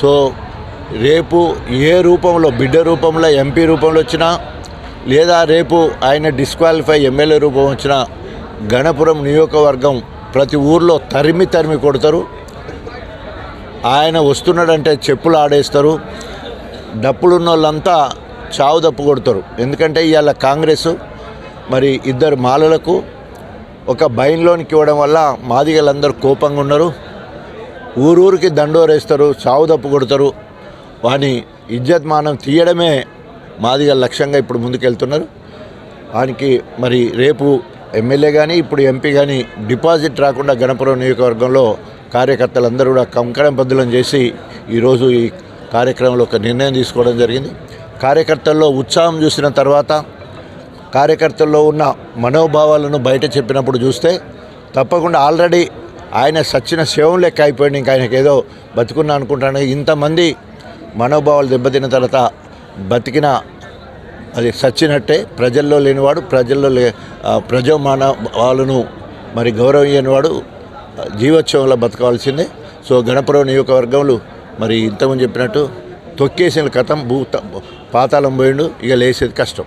So రేపు ఏ రూపంలో బిడ్డ రూపంలో ఎంపీ రూపంలో వచ్చినా లేదా రేపు ఆయన డిస్క్వాలిఫై ఎమ్మెల్యే రూపం వచ్చినా గణపురం నియోజకవర్గం ప్రతి ఊర్లో తరిమి కొడతారు. ఆయన వస్తున్నాడంటే చెప్పులు ఆడేస్తారు. డప్పులున్న వాళ్ళంతా చావు దప్పు కొడతారు. ఎందుకంటే ఇవాళ కాంగ్రెస్ మరి ఇద్దరు మాలలకు ఒక బైన్లోనికి ఇవ్వడం వల్ల మాదిగలందరూ కోపంగా ఉన్నారు. ఊరూరికి దండోరేస్తారు, చావు దప్పు కొడతారు. వాని ఇజ్జత్ మానం తీయడమే మాదిగల లక్ష్యంగా ఇప్పుడు ముందుకెళ్తున్నారు. వానికి మరి రేపు ఎమ్మెల్యే కానీ ఇప్పుడు ఎంపీ కానీ డిపాజిట్ రాకుండా గణపురం నియోజకవర్గంలో కార్యకర్తలందరూ కూడా కంకణం బద్దులం చేసి ఈరోజు ఈ కార్యక్రమంలో ఒక నిర్ణయం తీసుకోవడం జరిగింది. కార్యకర్తల్లో ఉత్సాహం చూసిన తర్వాత కార్యకర్తల్లో ఉన్న మనోభావాలను బయట చెప్పినప్పుడు చూస్తే తప్పకుండా ఆల్రెడీ ఆయన సచ్చిన శవం లెక్క అయిపోయింది. ఇంకా ఆయనకి ఏదో బతుకున్నా అనుకుంటాను. ఇంతమంది మనోభావాలు దెబ్బతిన్న తర్వాత బతికిన అది సచ్చినట్టే. ప్రజల్లో లేనివాడు ప్రజామానవాళ్ళను మరి గౌరవించనివాడు జీవోత్సవంలో బతకవలసిందే. సో గణపురం నియోజకవర్గంలో మరి ఇంతకుముందు చెప్పినట్టు తొక్కేసిన కథం పాతాళం పోయిండు, ఇక లేసేది కష్టం.